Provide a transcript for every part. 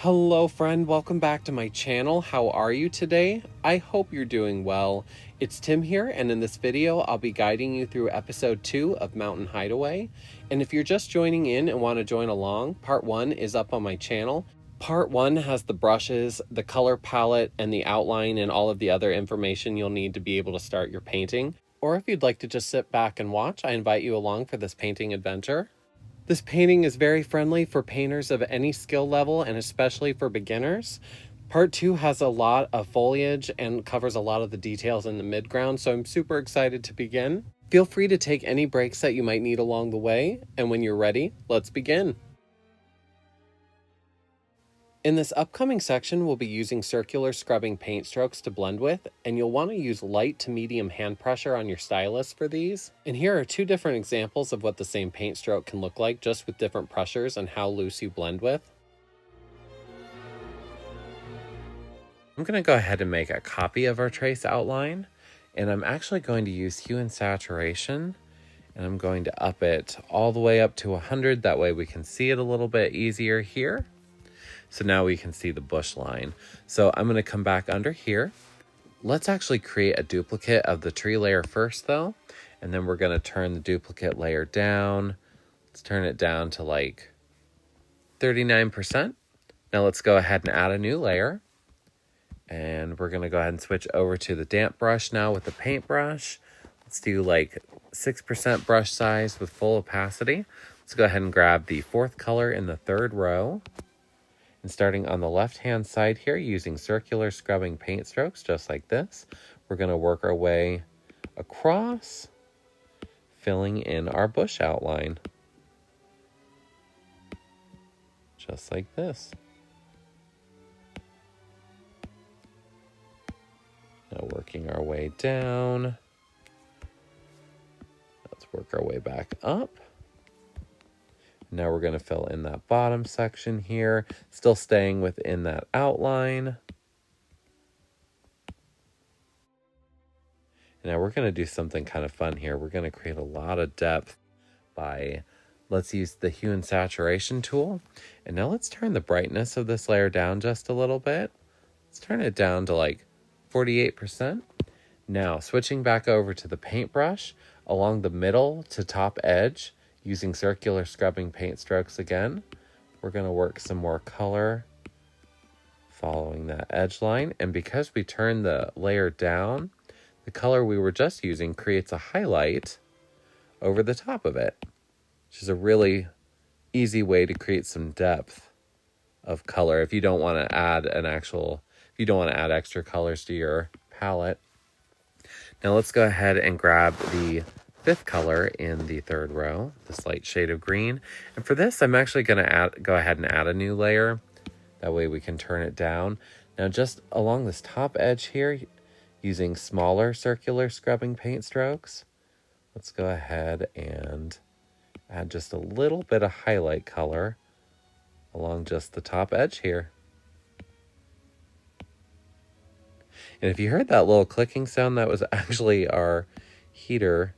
Hello friend, welcome back to my channel. How are you today? I hope you're doing well. It's Tim here, and in this video I'll be guiding you through episode 2 of Mountain Hideaway. And if you're just joining in and want to join along, part 1 is up on my channel. Part 1 has the brushes, the color palette, and the outline and all of the other information you'll need to be able to start your painting. Or if you'd like to just sit back and watch, I invite you along for this painting adventure. This painting is very friendly for painters of any skill level and especially for beginners. Part 2 has a lot of foliage and covers a lot of the details in the midground, so I'm super excited to begin. Feel free to take any breaks that you might need along the way, and when you're ready, let's begin. In this upcoming section, we'll be using circular scrubbing paint strokes to blend with, and you'll want to use light to medium hand pressure on your stylus for these. And here are 2 different examples of what the same paint stroke can look like, just with different pressures and how loose you blend with. I'm going to go ahead and make a copy of our trace outline, and I'm actually going to use hue and saturation, and I'm going to up it all the way up to 100, that way we can see it a little bit easier here. So now we can see the bush line. So I'm going to come back under here. Let's actually create a duplicate of the tree layer first though. And then we're going to turn the duplicate layer down. Let's turn it down to like 39%. Now let's go ahead and add a new layer. And we're going to go ahead and switch over to the damp brush now with the paintbrush. Let's do like 6% brush size with full opacity. Let's go ahead and grab the 4th color in the 3rd row. And starting on the left-hand side here, using circular scrubbing paint strokes, just like this, we're going to work our way across, filling in our bush outline. Just like this. Now working our way down. Let's work our way back up. Now we're going to fill in that bottom section here, still staying within that outline. Now we're going to do something kind of fun here. We're going to create a lot of depth by, let's use the hue and saturation tool. And now let's turn the brightness of this layer down just a little bit. Let's turn it down to like 48%. Now switching back over to the paintbrush, along the middle to top edge, using circular scrubbing paint strokes again, we're going to work some more color following that edge line. And because we turn the layer down, the color we were just using creates a highlight over the top of it, which is a really easy way to create some depth of color if you don't want to add extra colors to your palette. Now let's go ahead and grab the 5th color in the 3rd row, this light shade of green. And for this, I'm actually going to go ahead and add a new layer. That way we can turn it down. Now just along this top edge here, using smaller circular scrubbing paint strokes, let's go ahead and add just a little bit of highlight color along just the top edge here. And if you heard that little clicking sound, that was actually our heater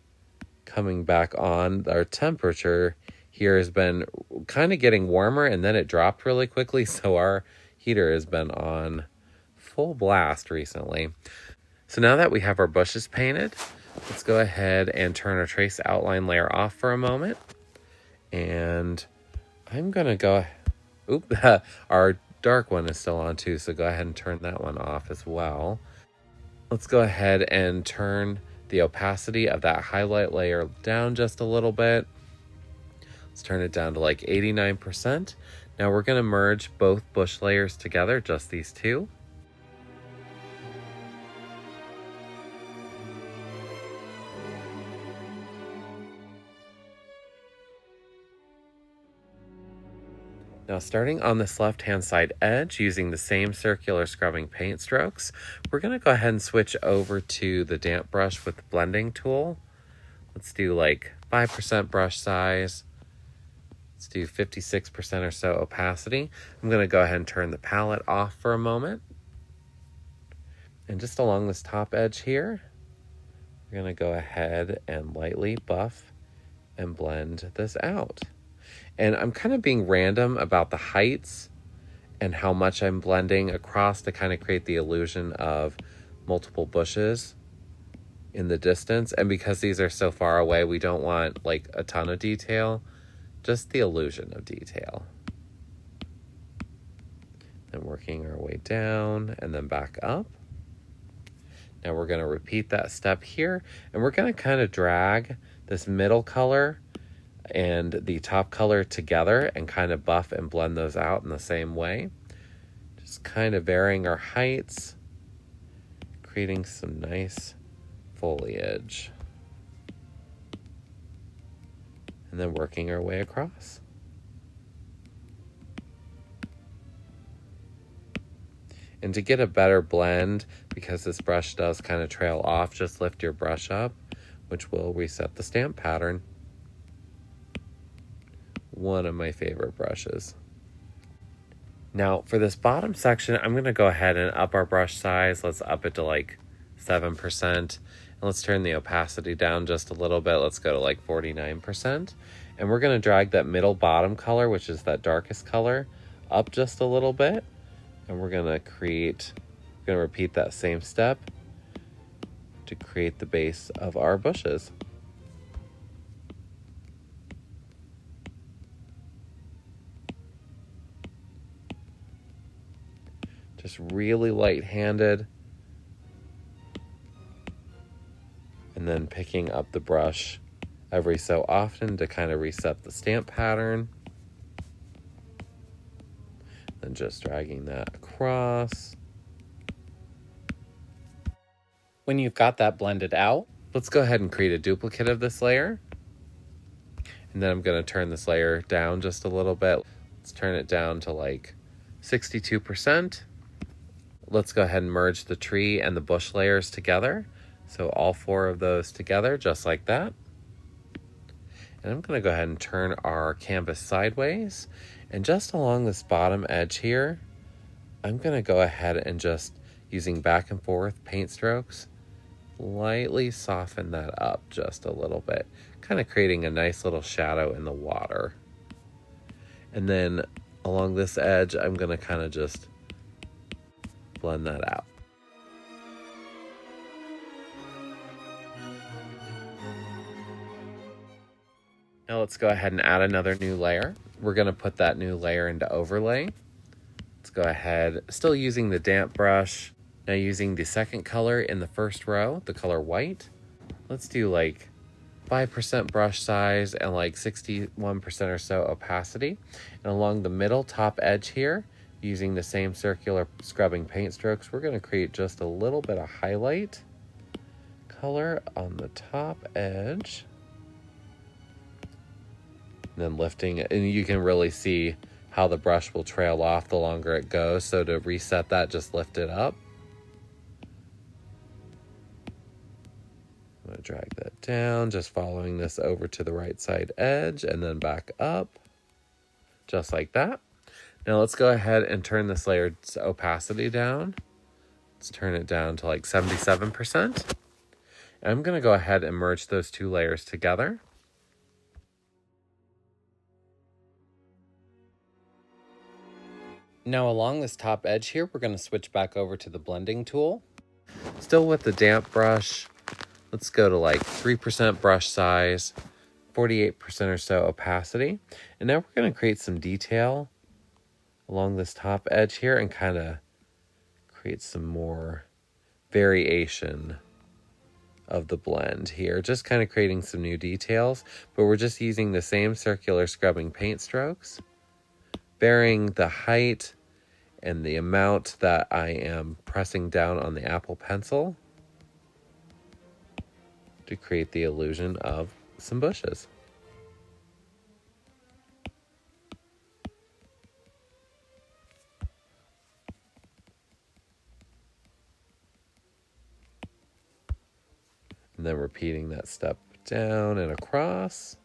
coming back on. Our temperature here has been kind of getting warmer, and then it dropped really quickly, so our heater has been on full blast recently. So now that we have our bushes painted, let's go ahead and turn our trace outline layer off for a moment. And I'm gonna go, our dark one is still on too, so go ahead and turn that one off as well. Let's go ahead and turn the opacity of that highlight layer down just a little bit. Let's turn it down to like 89%. Now we're going to merge both bush layers together, just these 2. Now starting on this left-hand side edge, using the same circular scrubbing paint strokes, we're going to go ahead and switch over to the damp brush with the blending tool. Let's do like 5% brush size. Let's do 56% or so opacity. I'm going to go ahead and turn the palette off for a moment. And just along this top edge here, we're going to go ahead and lightly buff and blend this out. And I'm kind of being random about the heights and how much I'm blending across to kind of create the illusion of multiple bushes in the distance. And because these are so far away, we don't want like a ton of detail, just the illusion of detail. And working our way down and then back up. Now we're going to repeat that step here, and we're going to kind of drag this middle color and the top color together and kind of buff and blend those out in the same way. Just kind of varying our heights, creating some nice foliage. And then working our way across. And to get a better blend, because this brush does kind of trail off, just lift your brush up, which will reset the stamp pattern. One of my favorite brushes. Now for this bottom section, I'm going to go ahead and up our brush size. Let's up it to like 7%. And let's turn the opacity down just a little bit. Let's go to like 49%. And we're going to drag that middle bottom color, which is that darkest color, up just a little bit. And we're going to repeat that same step to create the base of our bushes. Just really light-handed. And then picking up the brush every so often to kind of reset the stamp pattern. And just dragging that across. When you've got that blended out, let's go ahead and create a duplicate of this layer. And then I'm going to turn this layer down just a little bit. Let's turn it down to like 62%. Let's go ahead and merge the tree and the bush layers together. So all 4 of those together, just like that. And I'm going to go ahead and turn our canvas sideways. And just along this bottom edge here, I'm going to go ahead and just, using back and forth paint strokes, lightly soften that up just a little bit, kind of creating a nice little shadow in the water. And then along this edge, I'm going to kind of just blend that out. Now let's go ahead and add another new layer. We're going to put that new layer into overlay. Let's go ahead, still using the damp brush. Now using the second color in the first row, the color white. Let's do like 5% brush size and like 61% or so opacity. And along the middle top edge here, using the same circular scrubbing paint strokes, we're going to create just a little bit of highlight color on the top edge. And then lifting it, and you can really see how the brush will trail off the longer it goes. So to reset that, just lift it up. I'm going to drag that down, just following this over to the right side edge and then back up, just like that. Now let's go ahead and turn this layer's opacity down. Let's turn it down to like 77%. And I'm going to go ahead and merge those 2 layers together. Now along this top edge here, we're going to switch back over to the blending tool. Still with the damp brush, let's go to like 3% brush size, 48% or so opacity. And now we're going to create some detail along this top edge here and kind of create some more variation of the blend here. Just kind of creating some new details, but we're just using the same circular scrubbing paint strokes, varying the height and the amount that I am pressing down on the Apple Pencil to create the illusion of some bushes. And then repeating that step down and across.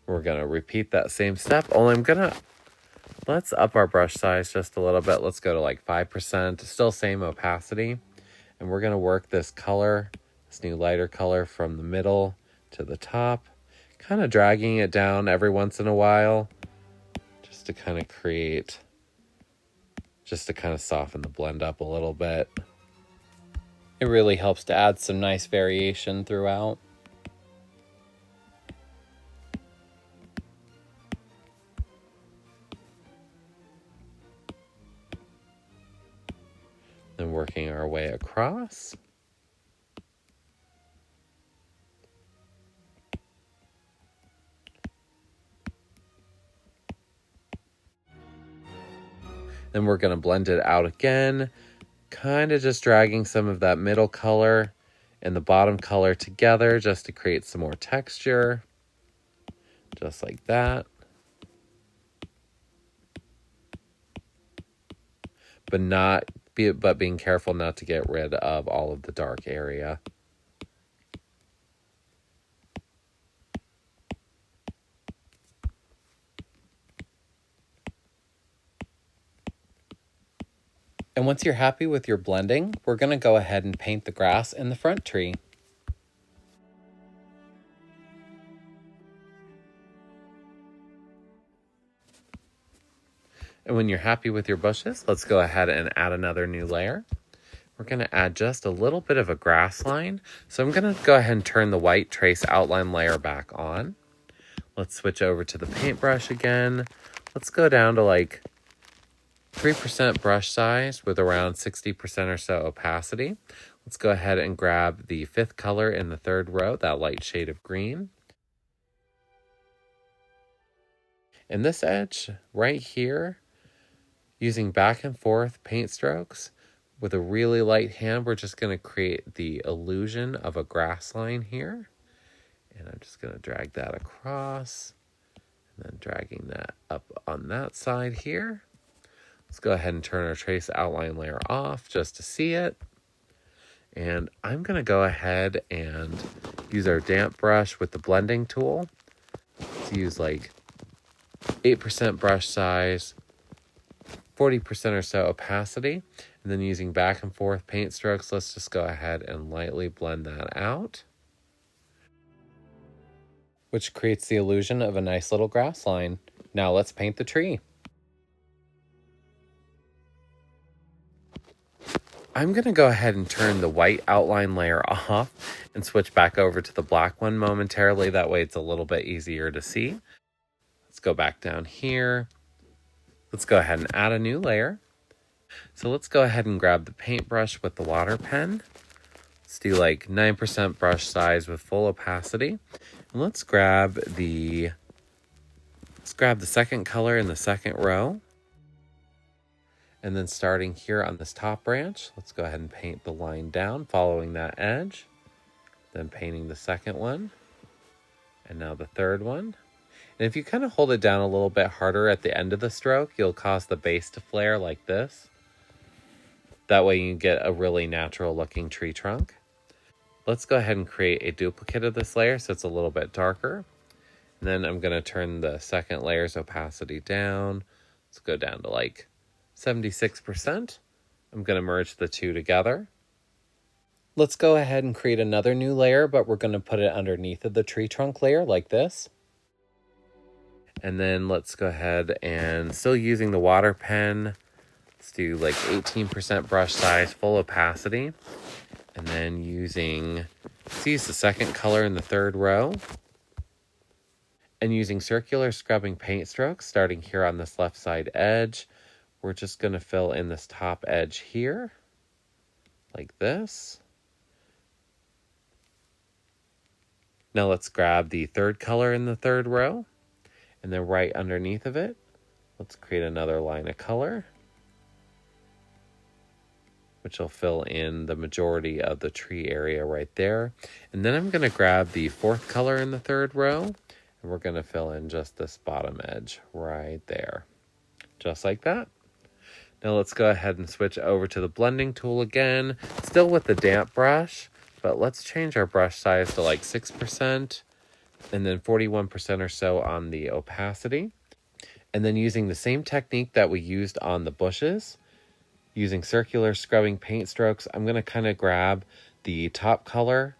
We're going to repeat that same step, only let's up our brush size just a little bit. Let's go to like 5%, still same opacity. And we're going to work this color, this new lighter color from the middle to the top. kind of dragging it down every once in a while just to kind of create, just to kind of soften the blend up a little bit. It really helps to add some nice variation throughout. Then working our way across. Then we're going to blend it out again, kind of just dragging some of that middle color and the bottom color together just to create some more texture. Just like that. But being careful not to get rid of all of the dark area. And once you're happy with your blending, we're going to go ahead and paint the grass in the front tree. And when you're happy with your bushes, let's go ahead and add another new layer. We're going to add just a little bit of a grass line. So I'm going to go ahead and turn the white trace outline layer back on. Let's switch over to the paintbrush again. Let's go down to like 3% brush size with around 60% or so opacity. Let's go ahead and grab the 5th color in the 3rd row, that light shade of green. And this edge right here, using back and forth paint strokes with a really light hand, we're just going to create the illusion of a grass line here. And I'm just going to drag that across and then dragging that up on that side here. Let's go ahead and turn our trace outline layer off just to see it. And I'm going to go ahead and use our damp brush with the blending tool. Let's use like 8% brush size, 40% or so opacity. And then using back and forth paint strokes, let's just go ahead and lightly blend that out. Which creates the illusion of a nice little grass line. Now let's paint the tree. I'm going to go ahead and turn the white outline layer off and switch back over to the black one momentarily. That way it's a little bit easier to see. Let's go back down here. Let's go ahead and add a new layer. So let's go ahead and grab the paintbrush with the water pen. Let's do like 9% brush size with full opacity. And let's grab the 2nd color in the 2nd row. And then starting here on this top branch, let's go ahead and paint the line down, following that edge. Then painting the 2nd one. And now the 3rd one. And if you kind of hold it down a little bit harder at the end of the stroke, you'll cause the base to flare like this. That way you get a really natural looking tree trunk. Let's go ahead and create a duplicate of this layer so it's a little bit darker. And then I'm going to turn the 2nd layer's opacity down. Let's go down to like 76%. I'm going to merge the two together. Let's go ahead and create another new layer, but we're going to put it underneath of the tree trunk layer like this. And then let's go ahead and, still using the water pen, let's do like 18% brush size, full opacity. And then let's use the 2nd color in the 3rd row. And using circular scrubbing paint strokes, starting here on this left side edge, we're just going to fill in this top edge here, like this. Now let's grab the 3rd color in the 3rd row, and then right underneath of it, let's create another line of color, which will fill in the majority of the tree area right there. And then I'm going to grab the 4th color in the 3rd row, and we're going to fill in just this bottom edge right there, just like that. Now let's go ahead and switch over to the blending tool again, still with the damp brush, but let's change our brush size to like 6% and then 41% or so on the opacity. And then using the same technique that we used on the bushes, using circular scrubbing paint strokes, I'm going to kind of grab the top color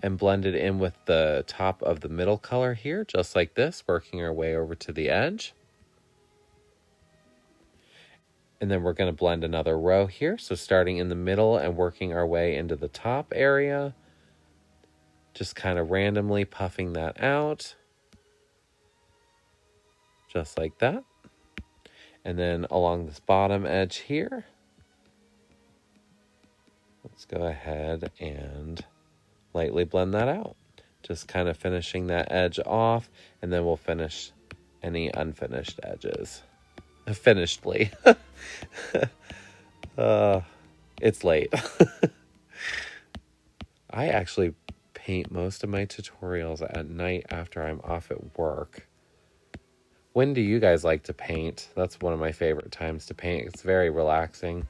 and blend it in with the top of the middle color here, just like this, working our way over to the edge. And then we're going to blend another row here. So starting in the middle and working our way into the top area, just kind of randomly puffing that out, just like that. And then along this bottom edge here, let's go ahead and lightly blend that out. Just kind of finishing that edge off, and then we'll finish any unfinished edges. Finishedly. It's late. I actually paint most of my tutorials at night after I'm off at work. When do you guys like to paint? That's one of my favorite times to paint. It's very relaxing.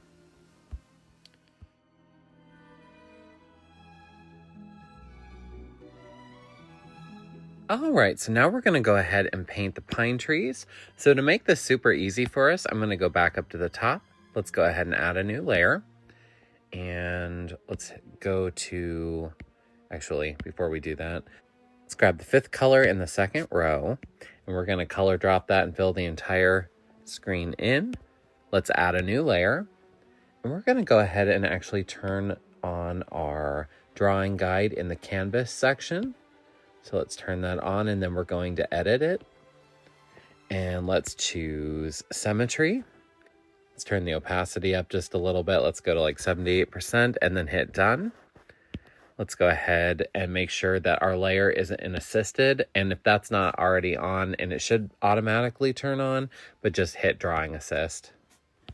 All right, so now we're going to go ahead and paint the pine trees. So to make this super easy for us, I'm going to go back up to the top. Let's go ahead and add a new layer. And let's go to, actually, before we do that, let's grab the 5th color in the 2nd row. And we're going to color drop that and fill the entire screen in. Let's add a new layer. And we're going to go ahead and actually turn on our drawing guide in the canvas section. So let's turn that on, and then we're going to edit it. And let's choose symmetry. Let's turn the opacity up just a little bit. Let's go to like 78% and then hit done. Let's go ahead and make sure that our layer isn't in assisted. And if that's not already on, and it should automatically turn on, but just hit drawing assist.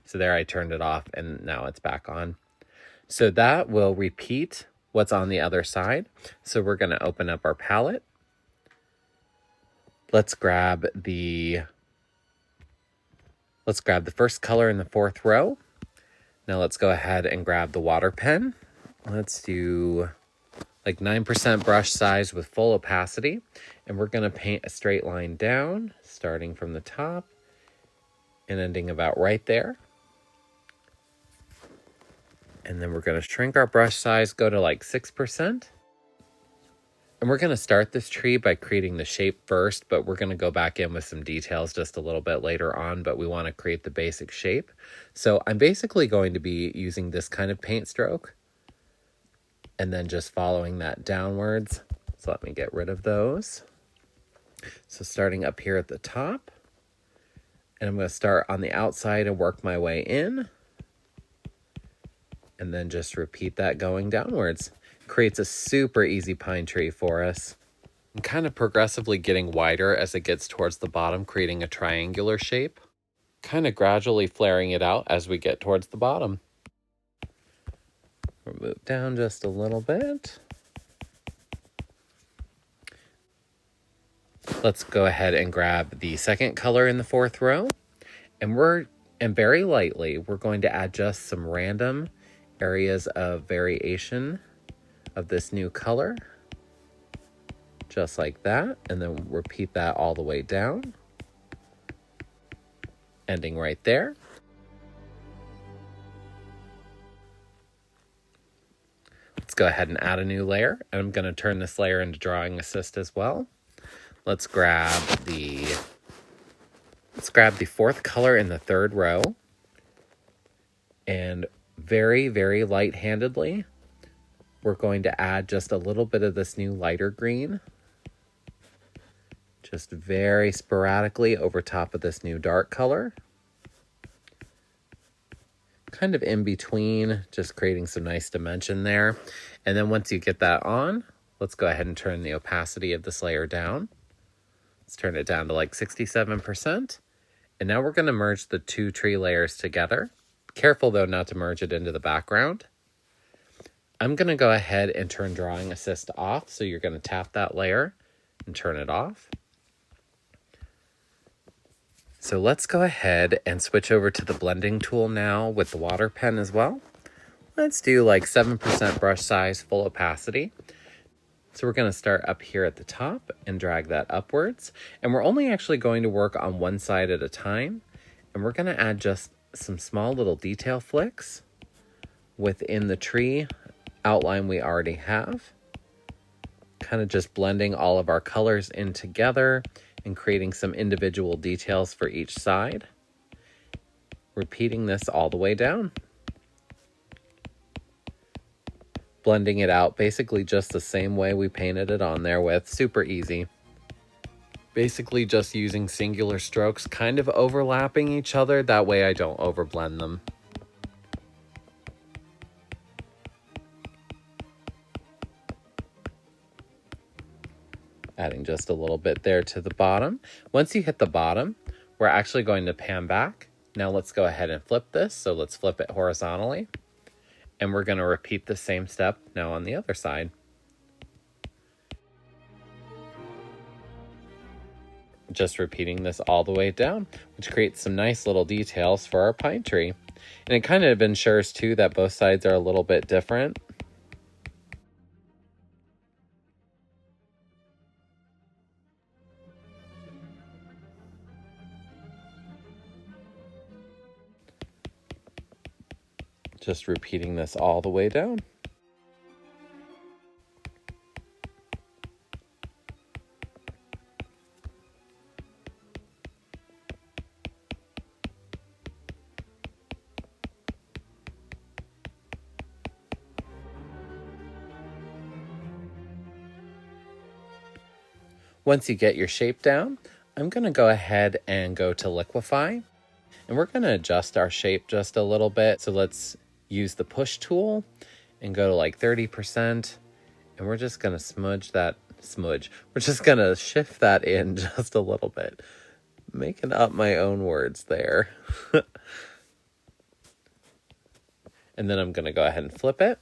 So there I turned it off and now it's back on. So that will repeat what's on the other side. So we're going to open up our palette. Let's grab the 1st color in the 4th row. Now let's go ahead and grab the water pen. Let's do like 9% brush size with full opacity. And we're going to paint a straight line down, starting from the top and ending about right there. And then we're going to shrink our brush size, go to like 6%. And we're going to start this tree by creating the shape first, but we're going to go back in with some details just a little bit later on, but we want to create the basic shape. So I'm basically going to be using this kind of paint stroke and then just following that downwards. So let me get rid of those. So starting up here at the top, and I'm going to start on the outside and work my way in. And then just repeat that going downwards. Creates a super easy pine tree for us. I'm kind of progressively getting wider as it gets towards the bottom, creating a triangular shape. Kind of gradually flaring it out as we get towards the bottom. We'll move down just a little bit. Let's go ahead and grab the 2nd color in the 4th row. And very lightly, we're going to add just some random areas of variation of this new color, just like that, and then repeat that all the way down, ending right there. Let's go ahead and add a new layer, and I'm going to turn this layer into drawing assist as well. Let's grab the 4th color in the 3rd row, and very, very light-handedly, we're going to add just a little bit of this new lighter green. Just very sporadically over top of this new dark color. Kind of in between, just creating some nice dimension there. And then once you get that on, let's go ahead and turn the opacity of this layer down. Let's turn it down to like 67%. And now we're going to merge the 2 tree layers together. Careful, though, not to merge it into the background. I'm going to go ahead and turn drawing assist off. So you're going to tap that layer and turn it off. So let's go ahead and switch over to the blending tool now with the water pen as well. Let's do like 7% brush size, full opacity. So we're going to start up here at the top and drag that upwards. And we're only actually going to work on one side at a time. And we're going to add just some small little detail flicks within the tree outline we already have. kind of just blending all of our colors in together and creating some individual details for each side. Repeating this all the way down. Blending it out basically just the same way we painted it on there with. Super easy. Basically just using singular strokes, kind of overlapping each other. That way I don't overblend them. Adding just a little bit there to the bottom. Once you hit the bottom, we're actually going to pan back. Now let's go ahead and flip this. So let's flip it horizontally. And we're going to repeat the same step now on the other side. Just repeating this all the way down, which creates some nice little details for our pine tree. And it kind of ensures too that both sides are a little bit different. Just repeating this all the way down. Once you get your shape down, I'm going to go ahead and go to liquefy. And we're going to adjust our shape just a little bit. So let's use the push tool and go to like 30%. And we're just going to smudge that. We're just going to shift that in just a little bit. Making up my own words there. And then I'm going to go ahead and flip it.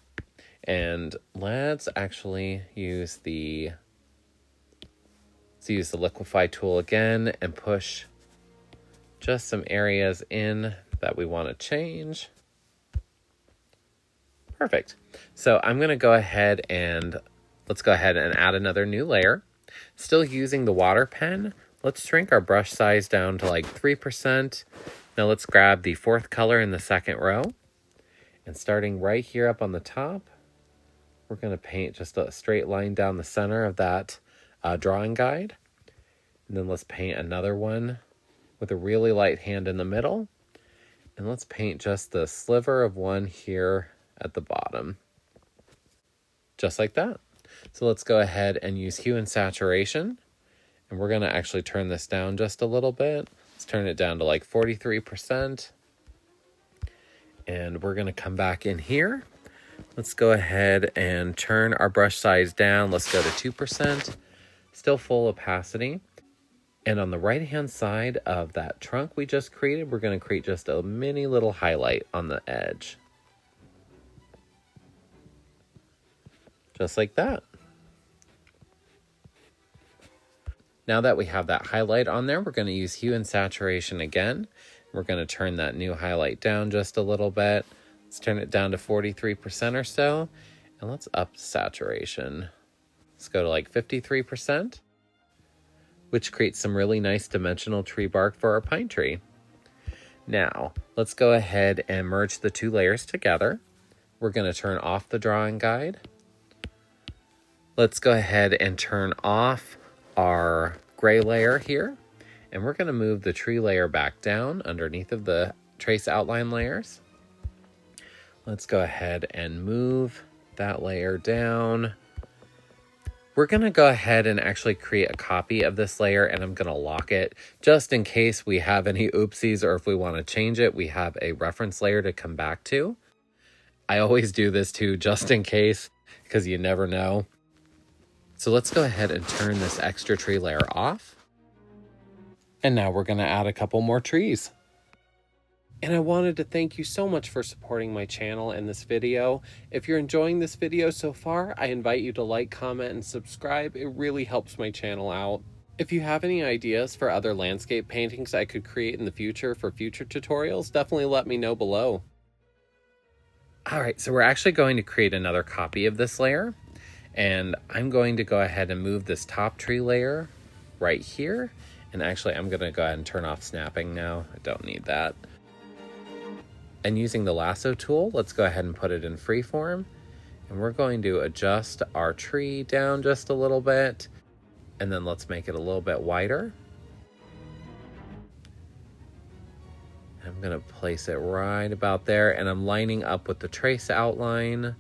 And let's actually use the liquefy tool again and push just some areas in that we want to change. Perfect. So I'm going to go ahead and let's go ahead and add another new layer. Still using the water pen. Let's shrink our brush size down to like 3%. Now let's grab the fourth color in the second row. And starting right here up on the top, we're going to paint just a straight line down the center of that drawing guide. And then let's paint another one with a really light hand in the middle. And let's paint just the sliver of one here at the bottom. Just like that. So let's go ahead and use hue and saturation. And we're going to actually turn this down just a little bit. Let's turn it down to like 43%. And we're going to come back in here. Let's go ahead and turn our brush size down. Let's go to 2%. Still full opacity. And on the right-hand side of that trunk we just created, we're going to create just a mini little highlight on the edge. Just like that. Now that we have that highlight on there, we're going to use hue and saturation again. We're going to turn that new highlight down just a little bit. Let's turn it down to 43% or so. And let's up saturation. Let's go to like 53%, which creates some really nice dimensional tree bark for our pine tree. Now, let's go ahead and merge the two layers together. We're going to turn off the drawing guide. Let's go ahead and turn off our gray layer here. And we're going to move the tree layer back down underneath of the trace outline layers. Let's go ahead and move that layer down. We're going to go ahead and actually create a copy of this layer, and I'm going to lock it just in case we have any oopsies, or if we want to change it, we have a reference layer to come back to. I always do this too, just in case, because you never know. So let's go ahead and turn this extra tree layer off. And now we're going to add a couple more trees. And I wanted to thank you so much for supporting my channel and this video. If you're enjoying this video so far, I invite you to like, comment, and subscribe. It really helps my channel out. If you have any ideas for other landscape paintings I could create in the future for future tutorials, definitely let me know below. All right, so we're actually going to create another copy of this layer. And I'm going to go ahead and move this top tree layer right here. And actually, I'm going to go ahead and turn off snapping now. I don't need that. And using the lasso tool, let's go ahead and put it in freeform. And we're going to adjust our tree down just a little bit. And then let's make it a little bit wider. I'm going to place it right about there. And I'm lining up with the trace outline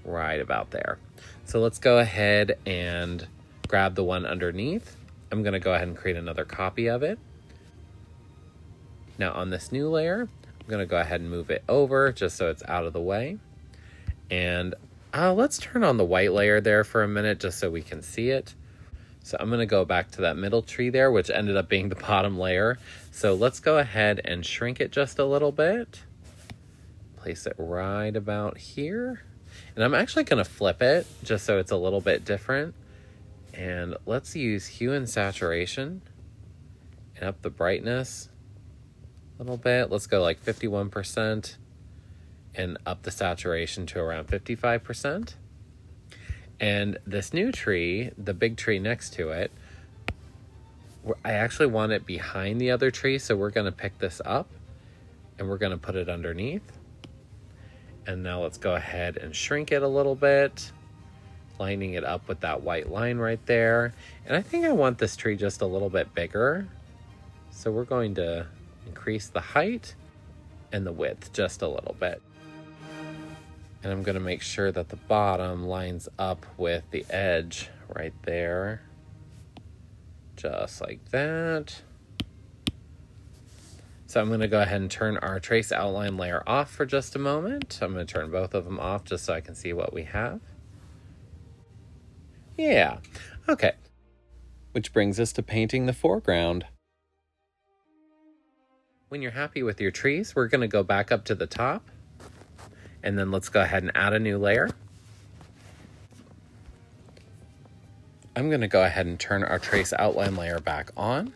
right about there. So let's go ahead and grab the one underneath. I'm going to go ahead and create another copy of it. Now on this new layer, I'm going to go ahead and move it over just so it's out of the way. And let's turn on the white layer there for a minute just so we can see it. So I'm going to go back to that middle tree there, which ended up being the bottom layer. So let's go ahead and shrink it just a little bit. Place it right about here. And I'm actually going to flip it just so it's a little bit different. And let's use hue and saturation and up the brightness a little bit. Let's go like 51% and up the saturation to around 55%. And this new tree, the big tree next to it, I actually want it behind the other tree. So we're going to pick this up and we're going to put it underneath. And now let's go ahead and shrink it a little bit, lining it up with that white line right there. And I think I want this tree just a little bit bigger. So we're going to increase the height and the width just a little bit. And I'm going to make sure that the bottom lines up with the edge right there. Just like that. So I'm going to go ahead and turn our trace outline layer off for just a moment. I'm going to turn both of them off just so I can see what we have. Yeah, okay. Which brings us to painting the foreground. When you're happy with your trees, we're going to go back up to the top. And then let's go ahead and add a new layer. I'm going to go ahead and turn our trace outline layer back on.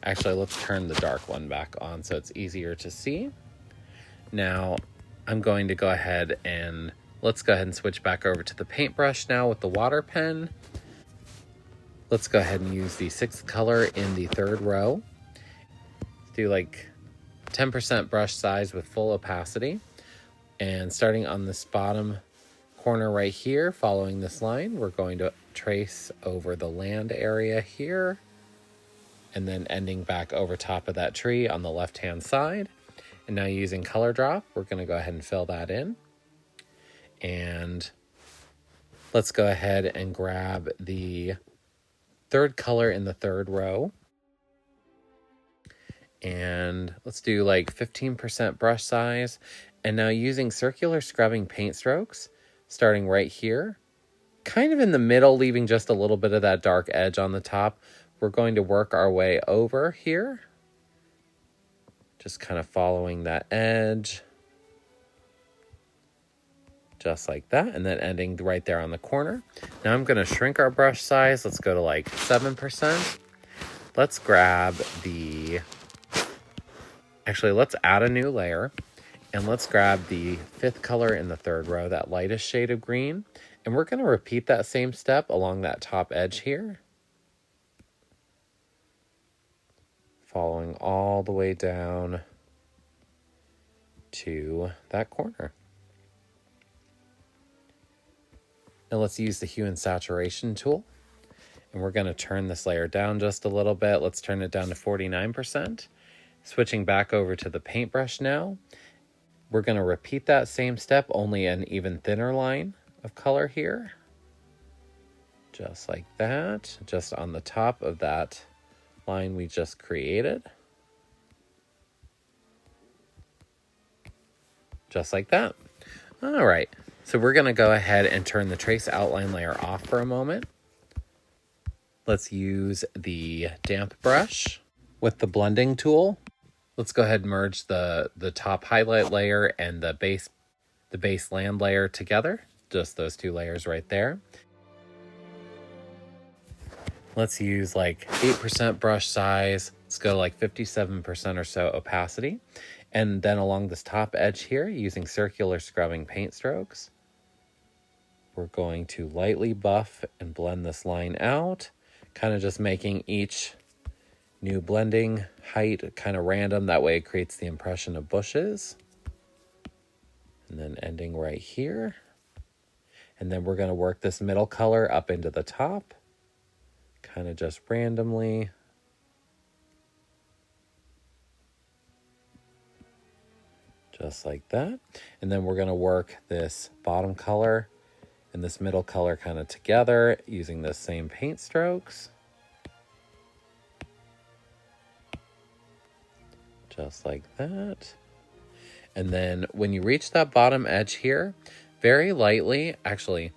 Actually, let's turn the dark one back on so it's easier to see. Now, I'm going to go ahead and let's go ahead and switch back over to the paintbrush now with the water pen. Let's go ahead and use the 6th color in the 3rd row. Do like 10% brush size with full opacity. And starting on this bottom corner right here, following this line, we're going to trace over the land area here. And then ending back over top of that tree on the left-hand side. And now using color drop, we're going to go ahead and fill that in. And let's go ahead and grab the 3rd color in the 3rd row. And let's do like 15% brush size. And now using circular scrubbing paint strokes, starting right here, kind of in the middle, leaving just a little bit of that dark edge on the top. We're going to work our way over here. Just kind of following that edge. Just like that. And then ending right there on the corner. Now I'm going to shrink our brush size. Let's go to like 7%. Let's grab the... Actually, let's add a new layer. And let's grab the 5th color in the 3rd row, that lightest shade of green. And we're going to repeat that same step along that top edge here. Following all the way down to that corner. Now let's use the hue and saturation tool. And we're going to turn this layer down just a little bit. Let's turn it down to 49%. Switching back over to the paintbrush now. We're going to repeat that same step, only an even thinner line of color here. Just like that, just on the top of that line we just created. Just like that. All right, so we're going to go ahead and turn the trace outline layer off for a moment. Let's use the damp brush with the blending tool. Let's go ahead and merge the top highlight layer and the base land layer together. Just those two layers right there. Let's use like 8% brush size. Let's go like 57% or so opacity. And then along this top edge here, using circular scrubbing paint strokes, we're going to lightly buff and blend this line out, kind of just making each new blending height kind of random. That way it creates the impression of bushes. and then ending right here. And then we're going to work this middle color up into the top, kind of just randomly. Just like that. And then we're going to work this bottom color and this middle color kind of together using the same paint strokes. Just like that. And then when you reach that bottom edge here, very lightly, actually,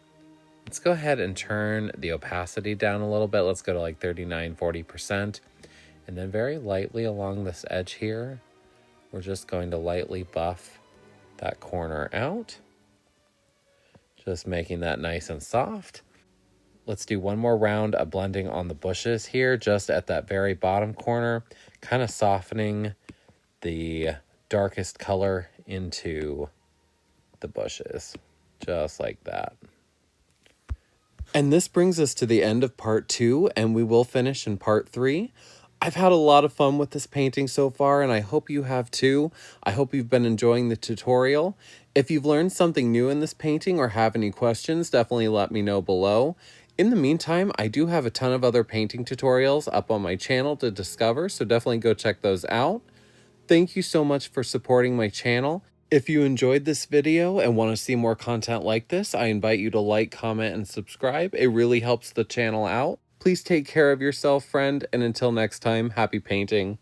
let's go ahead and turn the opacity down a little bit. Let's go to like 39–40%. And then very lightly along this edge here, we're just going to lightly buff that corner out. Just making that nice and soft. Let's do one more round of blending on the bushes here, just at that very bottom corner, kind of softening the darkest color into the bushes, just like that. And this brings us to the end of part 2, and we will finish in part 3. I've had a lot of fun with this painting so far, and I hope you have too. I hope you've been enjoying the tutorial. If you've learned something new in this painting or have any questions, definitely let me know below. In the meantime, I do have a ton of other painting tutorials up on my channel to discover, so definitely go check those out. Thank you so much for supporting my channel. If you enjoyed this video and want to see more content like this, I invite you to like, comment, and subscribe. It really helps the channel out. Please take care of yourself, friend, and until next time, happy painting.